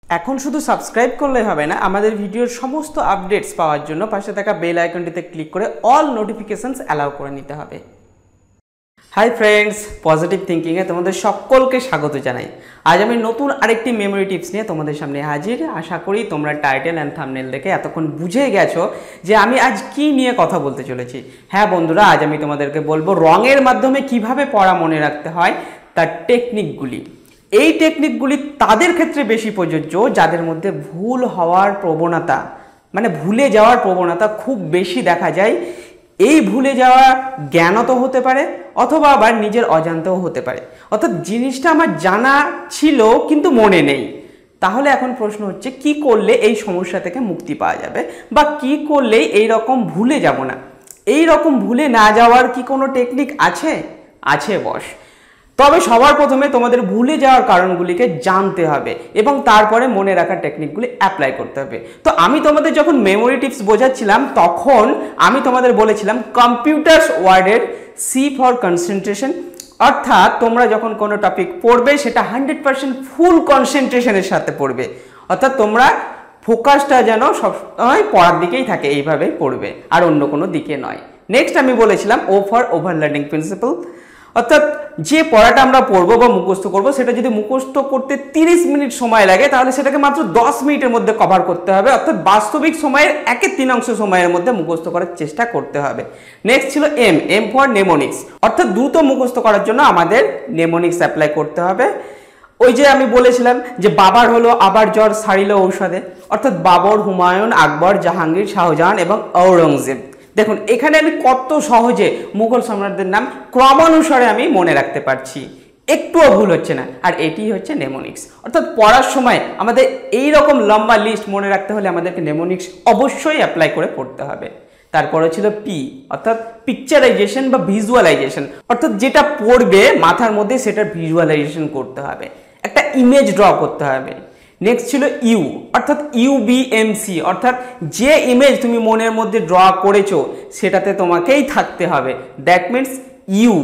এখন শুধু সাবস্ক্রাইব করলে হবে না, আমাদের ভিডিওর সমস্ত আপডেটস পাওয়ার জন্য পাশে থাকা বেল আইকনটিতে ক্লিক করে অল নোটিফিকেশনস অ্যালাউ করে নিতে হবে। হাই ফ্রেন্ডস, পজিটিভ থিঙ্কিংয়ে তোমাদের সকলকে স্বাগত জানাই। আজ আমি নতুন আরেকটি মেমোরি টিপস নিয়ে তোমাদের সামনে হাজির। আশা করি তোমরা টাইটেল অ্যান্ড থাম্বনেল দেখে এতক্ষণ বুঝে গেছো যে আমি আজ কি নিয়ে কথা বলতে চলেছি। হ্যাঁ বন্ধুরা, আজ আমি তোমাদেরকে বলবো রঙের মাধ্যমে কিভাবে পড়া মনে রাখতে হয় তার টেকনিকগুলি। এই টেকনিকগুলি তাদের ক্ষেত্রে বেশি প্রযোজ্য যাদের মধ্যে ভুল হওয়ার প্রবণতা, মানে ভুলে যাওয়ার প্রবণতা খুব বেশি দেখা যায়। এই ভুলে যাওয়া জ্ঞানত হতে পারে অথবা আবার নিজের অজান্তেও হতে পারে, অর্থাৎ জিনিসটা আমার জানা ছিল কিন্তু মনে নেই। তাহলে এখন প্রশ্ন হচ্ছে কি করলে এই সমস্যা থেকে মুক্তি পাওয়া যাবে, বা কি করলে এই রকম ভুলে যাব না। এই রকম ভুলে না যাওয়ার কি কোনো টেকনিক আছে? আছে বস। তবে সবার প্রথমে তোমাদের ভুলে যাওয়ার কারণগুলিকে জানতে হবে এবং তারপরে মনে রাখার টেকনিকগুলি অ্যাপ্লাই করতে হবে। তো আমি তোমাদের যখন মেমোরি টিপস বোঝাচ্ছিলাম তখন আমি তোমাদের বলেছিলাম কম্পিউটার্স ওয়ার্ডের সি ফর কনসেন্ট্রেশন, অর্থাৎ তোমরা যখন কোনো টপিক পড়বে সেটা 100% ফুল কনসেন্ট্রেশনের সাথে পড়বে, অর্থাৎ তোমরা ফোকাসটা যেন সবসময় পড়ার দিকেই থাকে, এইভাবেই পড়বে আর অন্য কোনো দিকে নয়। নেক্সট আমি বলেছিলাম ও ফর ওভারলার্নিং প্রিন্সিপাল, অর্থাৎ যে পড়াটা আমরা পড়বো বা মুখস্থ করবো সেটা যদি মুখস্থ করতে 30 মিনিট সময় লাগে তাহলে সেটাকে মাত্র 10 মিনিটের মধ্যে কভার করতে হবে, অর্থাৎ বাস্তবিক সময়ের 1/3 সময়ের মধ্যে মুখস্থ করার চেষ্টা করতে হবে। নেক্সট ছিল এম ফর নেমোনিক্স, অর্থাৎ দ্রুত মুখস্থ করার জন্য আমাদের নেমোনিক্স অ্যাপ্লাই করতে হবে। ওই যে আমি বলেছিলাম যে বাবার হলো আবার জ্বর সারিল ঔষধে, অর্থাৎ বাবর, হুমায়ুন, আকবর, জাহাঙ্গীর, শাহজাহান এবং ঔরঙ্গজেব। দেখুন এখানে আমি কত সহজে মুঘল সম্রাটদের নাম ক্রমানুসারে আমি মনে রাখতে পারছি, একটুও ভুল হচ্ছে না। আর এটি হচ্ছে নেমোনিক্স, অর্থাৎ পড়ার সময় আমাদের এই রকম লম্বা লিস্ট মনে রাখতে হলে আমাদেরকে নেমোনিক্স অবশ্যই অ্যাপ্লাই করে পড়তে হবে। তারপরে ছিল পি, অর্থাৎ পিকচারাইজেশন বা ভিজুয়ালাইজেশন, অর্থাৎ যেটা পড়বে মাথার মধ্যে সেটার ভিজুয়ালাইজেশন করতে হবে, একটা ইমেজ ড্র করতে হবে। নেক্সট ছিল ইউ, অর্থাৎ ইউবিএমসি, অর্থাৎ যে ইমেজ তুমি মনের মধ্যে ড্র করেছো সেটাতে তোমাকেই থাকতে হবে, দ্যাট মিনস ইউ।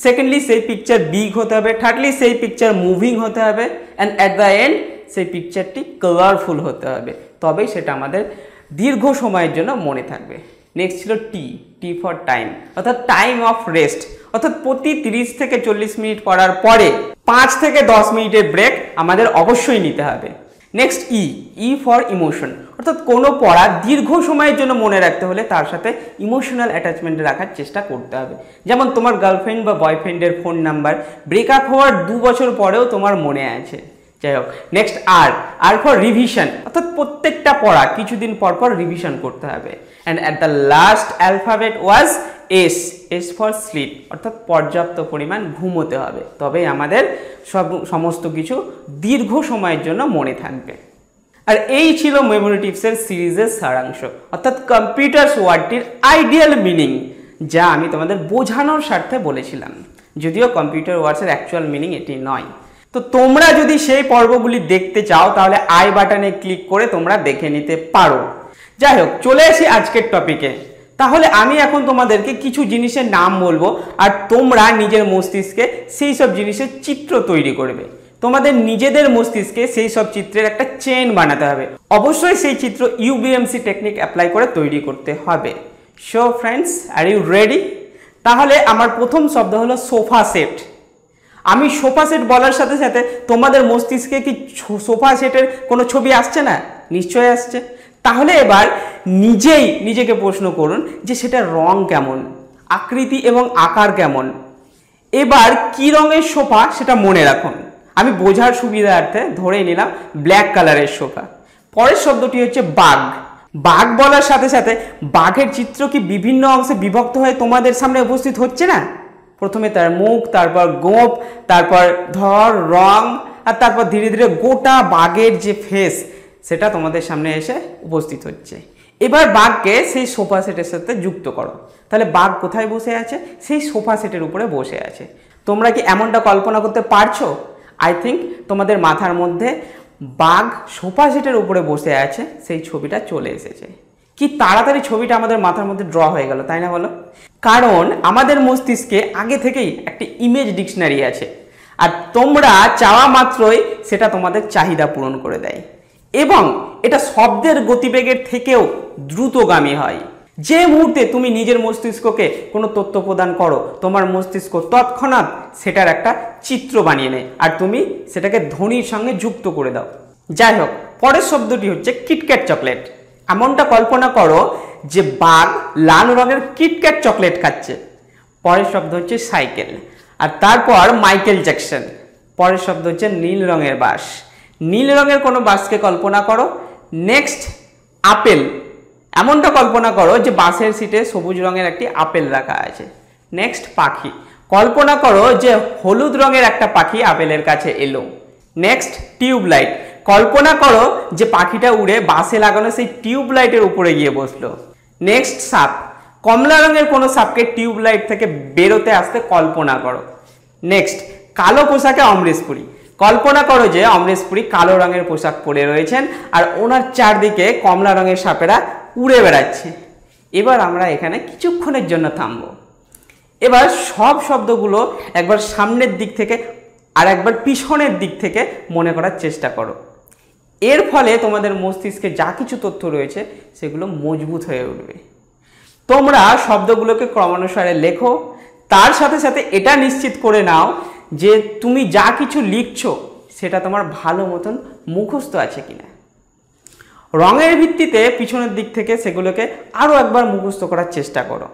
সেকেন্ডলি সেই পিকচার বিগ হতে হবে, থার্ডলি সেই পিকচার মুভিং হতে হবে, অ্যান্ড অ্যাট দ্য এন্ড সেই পিকচারটি কালারফুল হতে হবে, তবেই সেটা আমাদের দীর্ঘ সময়ের জন্য মনে থাকবে। নেক্সট ছিল টি ফর টাইম, অর্থাৎ টাইম অফ রেস্ট, অর্থাৎ প্রতি 30 থেকে 40 মিনিট পড়ার পরে 5 থেকে 10 মিনিটের ব্রেক আমাদের অবশ্যই নিতে হবে। নেক্সট ই ফর ইমোশন, অর্থাৎ কোনো পড়া দীর্ঘ সময়ের জন্য মনে রাখতে হলে তার সাথে ইমোশনাল অ্যাটাচমেন্ট রাখার চেষ্টা করতে হবে। যেমন তোমার গার্লফ্রেন্ড বা বয়ফ্রেন্ডের ফোন নাম্বার ব্রেকআপ হওয়ার 2 বছর পরেও তোমার মনে আছে। যাই হোক, নেক্সট আর ফর রিভিশন, অর্থাৎ প্রত্যেকটা পড়া কিছুদিন পর পর রিভিশন করতে হবে। And at the last alphabet was S for sleep, অর্থাৎ পর্যাপ্ত পরিমাণ ঘুমোতে হবে, তবেই আমাদের সমস্ত কিছু দীর্ঘ সময়ের জন্য মনে থাকবে। আর এই ছিল মেমোরি টিপসের সিরিজের সারাংশ, অর্থাৎ কম্পিউটার্স ওয়ার্ডটির আইডিয়াল মিনিং, যা আমি তোমাদের বোঝানোর স্বার্থে বলেছিলাম, যদিও কম্পিউটার ওয়ার্ডসের অ্যাকচুয়াল মিনিং এটি নয়। তো তোমরা যদি সেই পর্বগুলি দেখতে চাও তাহলে আই বাটনে ক্লিক করে তোমরা দেখে নিতে পারো। যাই হোক, চলে আসি আজকের টপিকে। তাহলে আমি এখন তোমাদেরকে কিছু জিনিসের নাম বলবো আর তোমরা নিজের মস্তিষ্কে সেই সব জিনিসের চিত্র তৈরি করবে। তোমাদের নিজেদের মস্তিষ্কে সেই সব চিত্রের একটা চেন বানাতে হবে। অবশ্যই সেই চিত্র ইউবিএমসি টেকনিক অ্যাপ্লাই করে তৈরি করতে হবে। So friends, are you ready? তাহলে আমার প্রথম শব্দ হলো সোফা সেট। আমি সোফা সেট বলার সাথে সাথে তোমাদের মস্তিষ্কে কি সোফা সেটের কোনো ছবি আসছে না? নিশ্চয়ই আসছে। তাহলে এবার নিজেকে প্রশ্ন করুন যে সেটার রং কেমন, আকৃতি এবং আকার কেমন। এবার কি রঙের সোফা সেটা মনে রাখুন। আমি বোঝার সুবিধার্থে ধরে নিলাম ব্ল্যাক কালারের সোফা। পরের শব্দটি হচ্ছে বাঘ। বাঘ বলার সাথে সাথে বাঘের চিত্র কি বিভিন্ন অংশে বিভক্ত হয়ে তোমাদের সামনে উপস্থিত হচ্ছে না? প্রথমে তার মুখ, তারপর গোঁফ, তারপর ধর, রং, আর তারপর ধীরে ধীরে গোটা বাঘের যে ফেস সেটা তোমাদের সামনে এসে উপস্থিত হচ্ছে। এবার বাঘকে সেই সোফা সেটের সাথে যুক্ত করো। তাহলে বাঘ কোথায় বসে আছে? সেই সোফা সেটের উপরে বসে আছে। তোমরা কি এমনটা কল্পনা করতে পারছো? আই থিঙ্ক তোমাদের মাথার মধ্যে বাঘ সোফা সেটের উপরে বসে আছে সেই ছবিটা চলে এসেছে। কি তাড়াতাড়ি ছবিটা আমাদের মাথার মধ্যে ড্র হয়ে গেল, তাই না বলো? কারণ আমাদের মস্তিষ্কে আগে থেকেই একটি ইমেজ ডিকশনারি আছে, আর তোমরা চাওয়া মাত্রই সেটা তোমাদের চাহিদা পূরণ করে দেয়। এবং এটা শব্দের গতিবেগের থেকেও দ্রুতগামী হয়। যে মুহূর্তে তুমি নিজের মস্তিষ্ককে কোনো তথ্য প্রদান করো, তোমার মস্তিষ্ক তৎক্ষণাৎ সেটার একটা চিত্র বানিয়ে নেয় আর তুমি সেটাকে ধ্বনির সঙ্গে যুক্ত করে দাও। যাই হোক, পরের শব্দটি হচ্ছে কিটক্যাট চকলেট। এমনটা কল্পনা করো যে বাঘ লাল রঙের কিটক্যাট চকলেট খাচ্ছে। পরের শব্দ হচ্ছে সাইকেল। আর তারপর মাইকেল জ্যাকসন। পরের শব্দ হচ্ছে নীল রঙের বাস। নীল রঙের কোনো বাসকে কল্পনা করো। Next apple. এমনটা কল্পনা করো যে বাসের সিটে সবুজ রঙের একটি আপেল রাখা আছে। নেক্সট পাখি। কল্পনা করো যে হলুদ রঙের একটা পাখি আপেলের কাছে এলো। Next tubelight. কল্পনা করো যে পাখিটা উড়ে বাসে লাগানো সেই টিউবলাইটের উপরে গিয়ে বসলো। নেক্সট সাপ। কমলা রঙের কোনো সাপকে টিউবলাইট থেকে বেরোতে আসতে কল্পনা করো। নেক্সট কালো পোশাকে অমরেশ পুরী। কল্পনা করো যে অমরেশ পুরী কালো রঙের পোশাক পরে রয়েছেন আর ওনার চারদিকে কমলা রঙের সাপেরা উড়ে বেড়াচ্ছে। এবার আমরা এখানে কিছুক্ষণের জন্য থামবো। এবার সব শব্দগুলো একবার সামনের দিক থেকে আর একবার পিছনের দিক থেকে মনে করার চেষ্টা করো। এর ফলে তোমাদের মস্তিষ্কে যা কিছু তথ্য রয়েছে সেগুলো মজবুত হয়ে উঠবে। তোমরা শব্দগুলোকে ক্রমানুসারে লেখো, তার সাথে সাথে এটা নিশ্চিত করে নাও যে তুমি যা কিছু লিখছো সেটা তোমার ভালো মতন মুখস্থ আছে কিনা। রঙের ভিত্তিতে পিছনের দিক থেকে সেগুলোকে আরও একবার মুখস্থ করার চেষ্টা করো।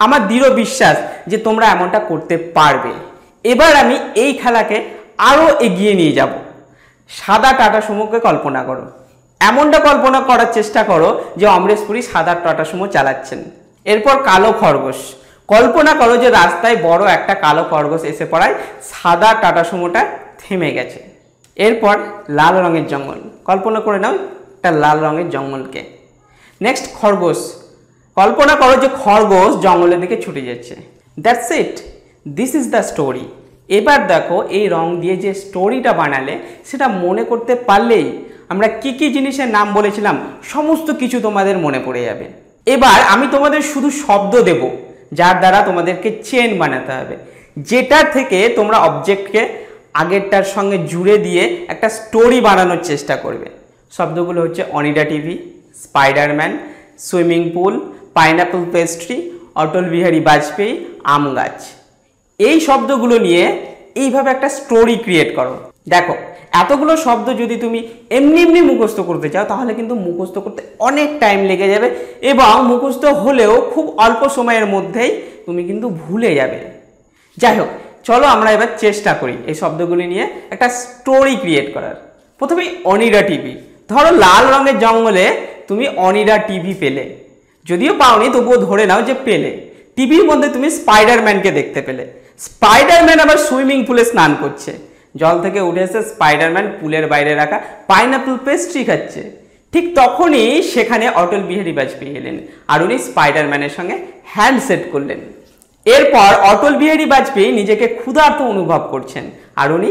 আমার দৃঢ় বিশ্বাস যে তোমরা এমনটা করতে পারবে। এবার আমি এই খেলাকে আরও এগিয়ে নিয়ে যাব। সাদা টাটা সুমোকে কল্পনা করো। এমনটা কল্পনা করার চেষ্টা করো যে অমরেশ পুরী সাদা টাটা সুমো চালাচ্ছেন। এরপর কালো খরগোশ। কল্পনা করো যে রাস্তায় বড় একটা কালো খরগোশ এসে পড়ায় সাদা টাটা সুমোটা থেমে গেছে। এরপর লাল রঙের জঙ্গল। কল্পনা করে নাও একটা লাল রঙের জঙ্গলকে। নেক্সট খরগোশ। কল্পনা করো যে খরগোশ জঙ্গলের দিকে ছুটে যাচ্ছে। That's it, this is the story. এবার দেখো এই রং দিয়ে যে স্টোরিটা বানালে সেটা মনে করতে পারলেই আমরা কি কি জিনিসের নাম বলেছিলাম সমস্ত কিছু তোমাদের মনে পড়ে যাবে। এবার আমি তোমাদের শুধু শব্দ দেব যার দ্বারা তোমাদেরকে চেন বানাতে হবে, যেটা থেকে তোমরা অবজেক্টকে আগেরটার সঙ্গে জুড়ে দিয়ে একটা স্টোরি বানানোর চেষ্টা করবে। শব্দগুলো হচ্ছে Onida TV, Spiderman, swimming pool, pineapple pastry, Atal Bihari Vajpayee, আম গাছ। এই শব্দগুলো নিয়ে এইভাবে একটা স্টোরি ক্রিয়েট করো। দেখো এতগুলো শব্দ যদি তুমি এমনি এমনি মুখস্থ করতে চাও তাহলে কিন্তু মুখস্থ করতে অনেক টাইম লেগে যাবে এবং মুখস্থ হলেও খুব অল্প সময়ের মধ্যেই তুমি কিন্তু ভুলে যাবে। যাই হোক, চলো আমরা এবার চেষ্টা করি এই শব্দগুলি নিয়ে একটা স্টোরি ক্রিয়েট করার। প্রথমে অনিডা টিভি। ধরো লাল রঙের জঙ্গলে তুমি অনিডা টিভি পেলে, যদিও পাওনি তবুও ধরে নাও যে পেলে। টিভির মধ্যে তুমি স্পাইডারম্যানকে দেখতে পেলে। স্পাইডারম্যান আবার সুইমিং পুলে স্নান করছে। জল থেকে উঠে এসে স্পাইডারম্যান পুলের বাইরে রাখা পাইনাপল পেস্ট্রি খাচ্ছে। ঠিক তখনই সেখানে অটল বিহারী বাজপেয়ী এলেন আর উনি স্পাইডারম্যানের সঙ্গে হ্যান্ডশেক করলেন। এরপর অটল বিহারী বাজপেয়ী নিজেকে ক্ষুধার্ত অনুভব করছেন আর উনি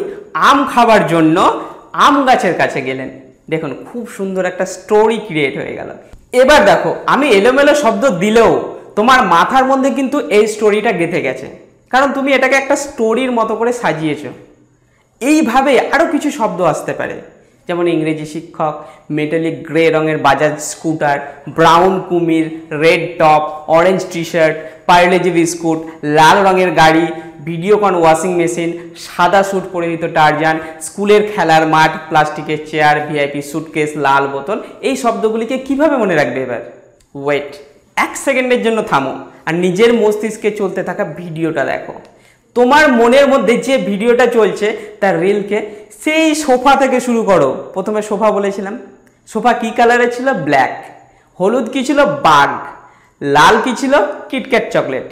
আম খাবার জন্য আম গাছের কাছে গেলেন। দেখুন খুব সুন্দর একটা স্টোরি ক্রিয়েট হয়ে গেল। এবার দেখো আমি এলোমেলো শব্দ দিলেও তোমার মাথার মধ্যে কিন্তু এই স্টোরিটা গেঁথে গেছে, কারণ তুমি এটাকে একটা স্টোরির মতো করে সাজিয়েছো। এইভাবে আরও কিছু শব্দ আসতে পারে, যেমন ইংরেজি শিক্ষক, মেটালিক গ্রে রঙের বাজাজ স্কুটার, ব্রাউন কুমির, red top, orange T shirt, Parle G biscuit, লাল রঙের গাড়ি, ভিডিওকন ওয়াশিং মেশিন, সাদা স্যুট পরিহিত টারজান, স্কুলের খেলার মাঠ, প্লাস্টিকের চেয়ার, ভিআইপি সুটকেস, লাল বোতল। এই শব্দগুলিকে কিভাবে মনে রাখবে? এবার ওয়েট, 1 সেকেন্ডের জন্য থামো আর নিজের মস্তিষ্কে চলতে থাকা ভিডিওটা দেখো। তোমার মনের মধ্যে যে ভিডিওটা চলছে তার রিলকে সেই সোফা থেকে শুরু করো। প্রথমে সোফা বলেছিলাম, সোফা কি কালারের ছিল? ব্ল্যাক। হলুদ কি ছিল? বাঘ। লাল কি ছিল? KitKat chocolate.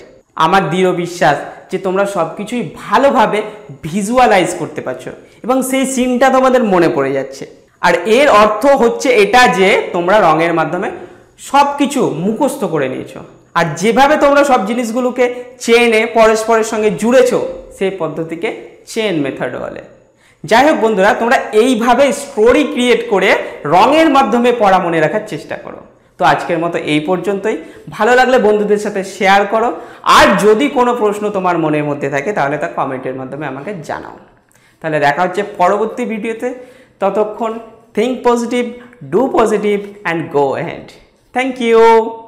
আমার দৃঢ় বিশ্বাস যে তোমরা সব কিছুই ভালোভাবে ভিজুয়ালাইজ করতে পারছো এবং সেই সিনটা তোমাদের মনে পড়ে যাচ্ছে। আর এর অর্থ হচ্ছে এটা যে তোমরা রঙের মাধ্যমে সব কিছু মুখস্থ করে নিয়েছো আর যেভাবে তোমরা সব জিনিসগুলোকে চেনে পরস্পরের সঙ্গে জুড়েছো সেই পদ্ধতিকে চেন মেথড বলে। যাই হোক বন্ধুরা, তোমরা এইভাবে স্টোরি ক্রিয়েট করে রঙের মাধ্যমে পড়া মনে রাখার চেষ্টা করো। তো আজকের মতো এই পর্যন্তই। ভালো লাগলে বন্ধুদের সাথে শেয়ার করো আর যদি কোনো প্রশ্ন তোমার মনের মধ্যে থাকে তাহলে তা কমেন্টের মাধ্যমে আমাকে জানাও। তাহলে দেখা হচ্ছে পরবর্তী ভিডিওতে। ততক্ষণ think positive, do positive and go ahead. Thank you.